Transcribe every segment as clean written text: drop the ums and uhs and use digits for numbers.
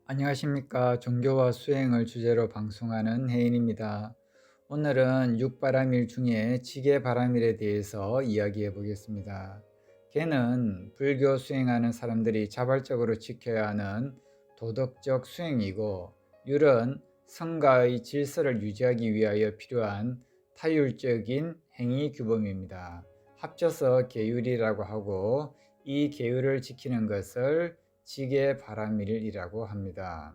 안녕하십니까. 종교와 수행을 주제로 방송하는 혜인입니다. 오늘은 육바라밀 중에 지게바라밀에 대해서 이야기해 보겠습니다. 개는 불교 수행하는 사람들이 자발적으로 지켜야 하는 도덕적 수행이고, 율은 성가의 질서를 유지하기 위하여 필요한 타율적인 행위 규범입니다. 합쳐서 계율이라고 하고, 이 계율을 지키는 것을 지게바라밀이라고 합니다.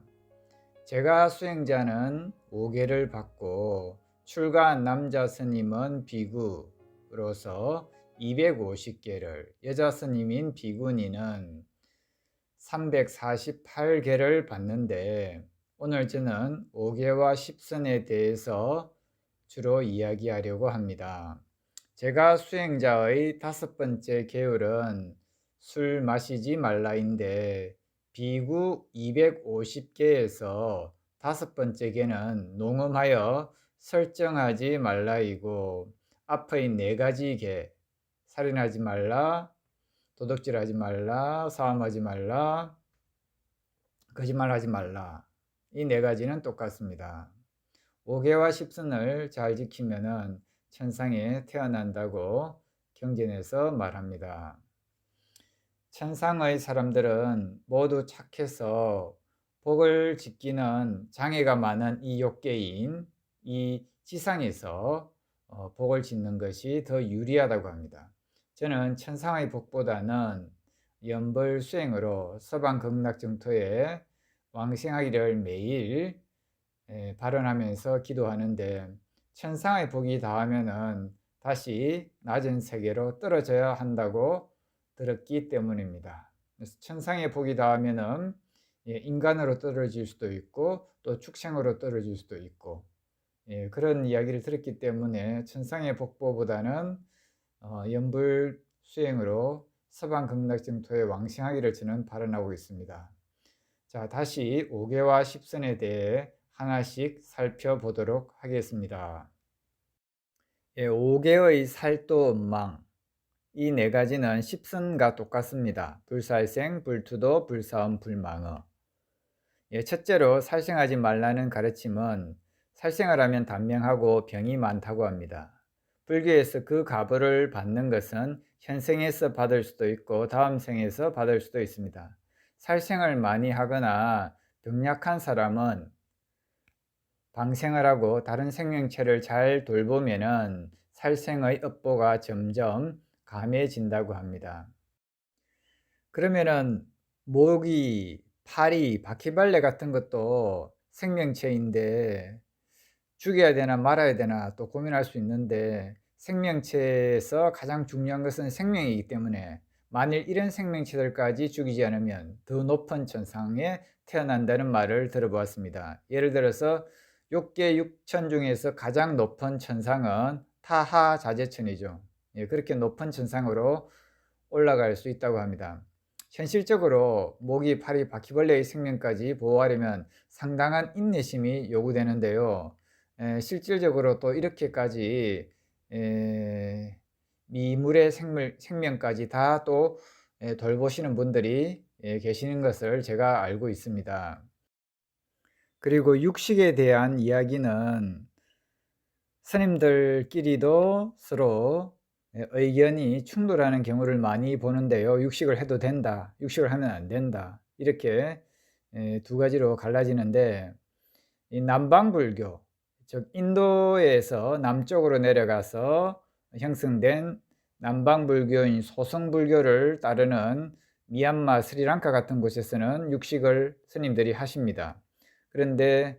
제가 수행자는 5계를 받고 출가한 남자 스님은 비구로서 250계를, 여자 스님인 비구니는 348계를 받는데, 오늘 저는 5계와 10선에 대해서 주로 이야기하려고 합니다. 제가 수행자의 5번째 계율은 술 마시지 말라인데, 비구 250계에서 5번째 계는 농음하여 설정하지 말라이고, 앞의 4가지 계, 살인하지 말라, 도둑질하지 말라, 사함하지 말라, 거짓말하지 말라, 이 4가지는 똑같습니다. 5계와 10선을 잘 지키면은 천상에 태어난다고 경전에서 말합니다. 천상의 사람들은 모두 착해서 복을 짓기는 장애가 많은 이 욕계인 이 지상에서 복을 짓는 것이 더 유리하다고 합니다. 저는 천상의 복보다는 연벌 수행으로 서방극락정토에 왕생하기를 매일 발언하면서 기도하는데, 천상의 복이 닿으면은 다시 낮은 세계로 떨어져야 한다고 들었기 때문입니다. 그래서 천상의 복이 닿으면은 인간으로 떨어질 수도 있고 또 축생으로 떨어질 수도 있고, 그런 이야기를 들었기 때문에 천상의 복보다는 연불 수행으로 서방극락정토에 왕생하기를 저는 바라고 있습니다. 자, 다시 5계와 10선에 대해 하나씩 살펴보도록 하겠습니다. 5계의 살도음망, 이 4가지는 10선과 똑같습니다. 불살생, 불투도, 불사음, 불망어. 첫째로 살생하지 말라는 가르침은 살생을 하면 단명하고 병이 많다고 합니다. 불교에서 그 가보를 받는 것은 현생에서 받을 수도 있고 다음 생에서 받을 수도 있습니다. 살생을 많이 하거나 병약한 사람은 방생을 하고 다른 생명체를 잘 돌보면은 살생의 업보가 점점 감해진다고 합니다. 그러면은 모기, 파리, 바퀴벌레 같은 것도 생명체인데 죽여야 되나 말아야 되나 또 고민할 수 있는데, 생명체에서 가장 중요한 것은 생명이기 때문에 만일 이런 생명체들까지 죽이지 않으면 더 높은 천상에 태어난다는 말을 들어보았습니다. 예를 들어서 6계 6천 중에서 가장 높은 천상은 타하자재천이죠. 그렇게 높은 천상으로 올라갈 수 있다고 합니다. 현실적으로 모기, 파리, 바퀴벌레의 생명까지 보호하려면 상당한 인내심이 요구되는데요. 실질적으로 또 이렇게까지 미물의 생명까지 다 또 돌보시는 분들이 계시는 것을 제가 알고 있습니다. 그리고 육식에 대한 이야기는 스님들끼리도 서로 의견이 충돌하는 경우를 많이 보는데요. 육식을 해도 된다, 육식을 하면 안 된다, 이렇게 2가지로 갈라지는데, 이 남방불교, 즉 인도에서 남쪽으로 내려가서 형성된 남방불교인 소성불교를 따르는 미얀마, 스리랑카 같은 곳에서는 육식을 스님들이 하십니다. 그런데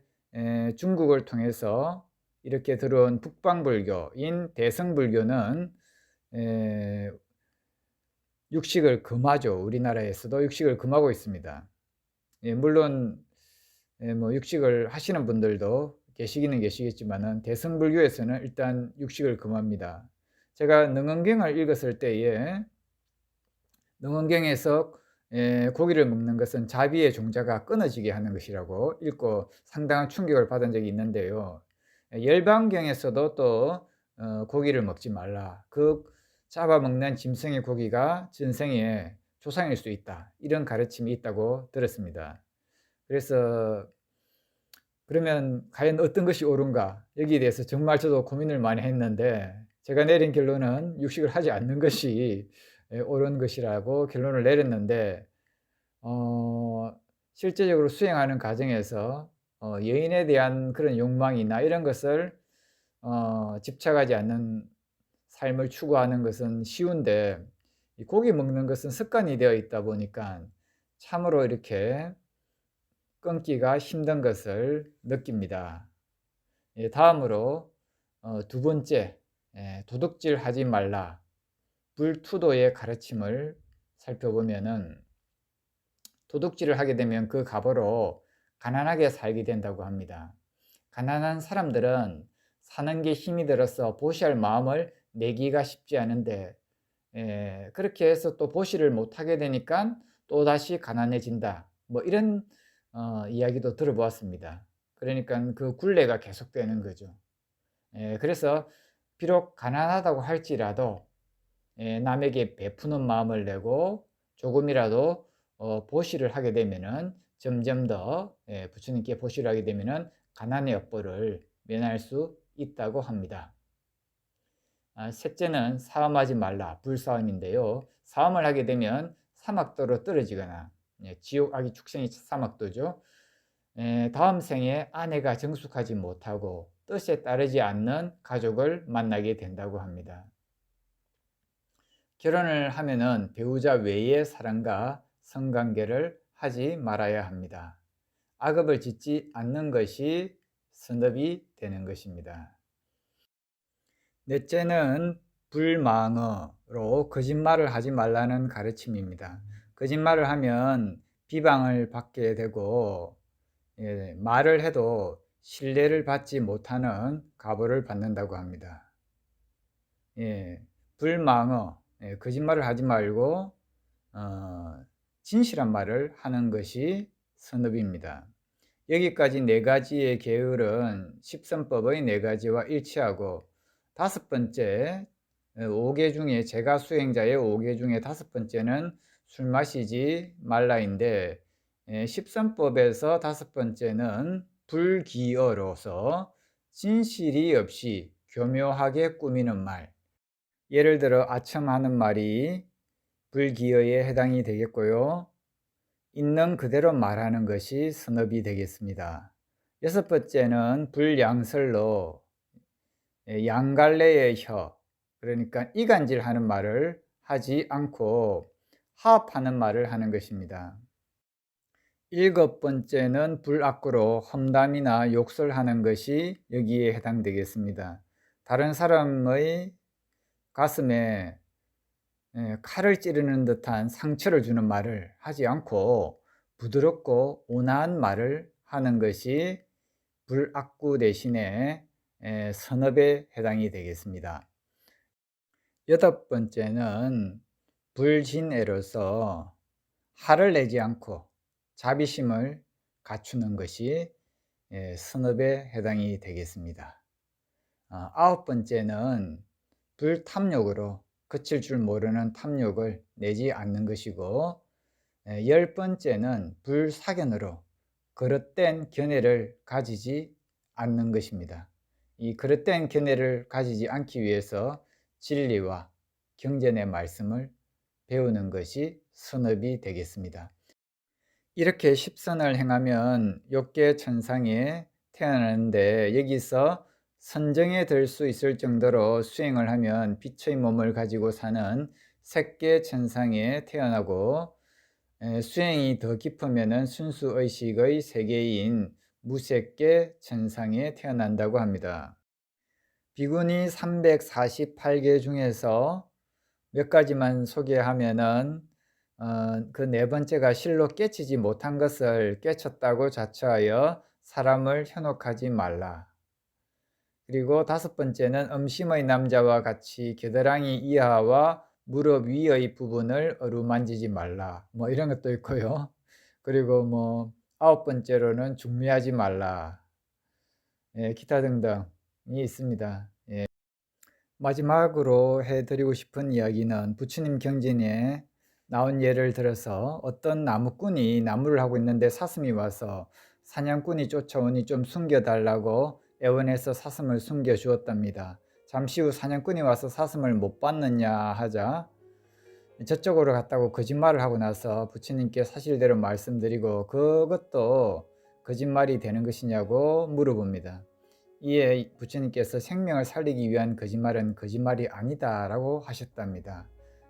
중국을 통해서 이렇게 들어온 북방불교인 대성불교는 육식을 금하죠. 우리나라에서도 육식을 금하고 있습니다. 물론 뭐 육식을 하시는 분들도 계시기는 계시겠지만은 대성불교에서는 일단 육식을 금합니다. 제가 능언경을 읽었을 때에 능언경에서 고기를 먹는 것은 자비의 종자가 끊어지게 하는 것이라고 읽고 상당한 충격을 받은 적이 있는데요. 열반경에서도 또 고기를 먹지 말라, 그 잡아먹는 짐승의 고기가 전생에 조상일 수 있다, 이런 가르침이 있다고 들었습니다. 그래서 그러면 과연 어떤 것이 옳은가? 여기에 대해서 정말 저도 고민을 많이 했는데 제가 내린 결론은 육식을 하지 않는 것이 옳은 것이라고 결론을 내렸는데 어 실제적으로 수행하는 과정에서 여인에 대한 그런 욕망이나 이런 것을 집착하지 않는 삶을 추구하는 것은 쉬운데 이 고기 먹는 것은 습관이 되어 있다 보니까 참으로 이렇게 끊기가 힘든 것을 느낍니다. 예, 다음으로 두 번째, 도둑질하지 말라 불투도의 가르침을 살펴보면은 도둑질을 하게 되면 그 갑으로 가난하게 살게 된다고 합니다. 가난한 사람들은 사는 게 힘이 들어서 보시할 마음을 내기가 쉽지 않은데 그렇게 해서 또 보시를 못하게 되니까 또다시 가난해진다. 뭐 이런 이야기도 들어보았습니다. 그러니까 그 굴레가 계속되는 거죠. 그래서 비록 가난하다고 할지라도 남에게 베푸는 마음을 내고 조금이라도 보시를 하게 되면은 점점 더 부처님께 보시를 하게 되면은 가난의 업보를 면할 수 있다고 합니다. 셋째는 사음하지 말라 불사음인데요. 사음을 하게 되면 사막도로 떨어지거나 지옥 악의 축생이 사막도죠. 다음 생에 아내가 정숙하지 못하고 뜻에 따르지 않는 가족을 만나게 된다고 합니다. 결혼을 하면은 배우자 외의 사람과 성관계를 하지 말아야 합니다. 악업을 짓지 않는 것이 선업이 되는 것입니다. 넷째는 불망어로 거짓말을 하지 말라는 가르침입니다. 거짓말을 하면 비방을 받게 되고 말을 해도 신뢰를 받지 못하는 가보를 받는다고 합니다. 불망어, 거짓말을 하지 말고 진실한 말을 하는 것이 선업입니다. 여기까지 네 가지의 계율은 십선법의 네 가지와 일치하고 다섯 번째 5개 중에 제가 수행자의 5개 중에 다섯 번째는 술 마시지 말라인데 십선법에서 다섯 번째는 불기어로서 진실이 없이 교묘하게 꾸미는 말, 예를 들어 아첨하는 말이 불기어에 해당이 되겠고요. 있는 그대로 말하는 것이 선업이 되겠습니다. 여섯 번째는 불양설로 양갈래의 혀, 그러니까 이간질하는 말을 하지 않고 화합하는 말을 하는 것입니다. 일곱 번째는 불악구로 험담이나 욕설하는 것이 여기에 해당되겠습니다. 다른 사람의 가슴에 칼을 찌르는 듯한 상처를 주는 말을 하지 않고 부드럽고 온화한 말을 하는 것이 불악구 대신에 선업에 해당이 되겠습니다. 여덟 번째는 불진애로서 화를 내지 않고 자비심을 갖추는 것이 선업에 해당이 되겠습니다. 아홉 번째는 불탐욕으로 그칠 줄 모르는 탐욕을 내지 않는 것이고 열 번째는 불사견으로 그릇된 견해를 가지지 않는 것입니다. 이 그릇된 견해를 가지지 않기 위해서 진리와 경전의 말씀을 배우는 것이 선업이 되겠습니다. 이렇게 십선을 행하면 욕계 천상에 태어나는데 여기서 선정에 들 수 있을 정도로 수행을 하면 빛의 몸을 가지고 사는 색계 천상에 태어나고 수행이 더 깊으면 순수의식의 세계인 무색계 천상에 태어난다고 합니다. 비구니 348개 중에서 몇 가지만 소개하면은 그 네 번째가 실로 깨치지 못한 것을 깨쳤다고 자처하여 사람을 현혹하지 말라. 그리고 다섯 번째는 음심의 남자와 같이 겨드랑이 이하와 무릎 위의 부분을 어루만지지 말라. 뭐 이런 것도 있고요. 그리고 뭐 아홉 번째로는 중매하지 말라. 기타 등등이 있습니다. 마지막으로 해드리고 싶은 이야기는 부처님 경전에 나온 예를 들어서 어떤 나무꾼이 나무를 하고 있는데 사슴이 와서 사냥꾼이 쫓아오니 좀 숨겨달라고 애원해서 사슴을 숨겨 주었답니다. 잠시 후 사냥꾼이 와서 사슴을 못 봤느냐 하자 저쪽으로 갔다고 거짓말을 하고 나서 부처님께 사실대로 말씀드리고 그것도 거짓말이 되는 것이냐고 물어봅니다. 이에 부처님께서 생명을 살리기 위한 거짓말은 거짓말이 아니다 라고 하셨답니다.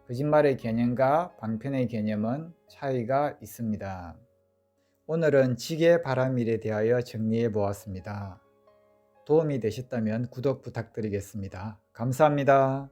거짓말의 개념과 방편의 개념은 차이가 있습니다. 오늘은 지계 바라밀에 대하여 정리해 보았습니다. 도움이 되셨다면 구독 부탁드리겠습니다. 감사합니다.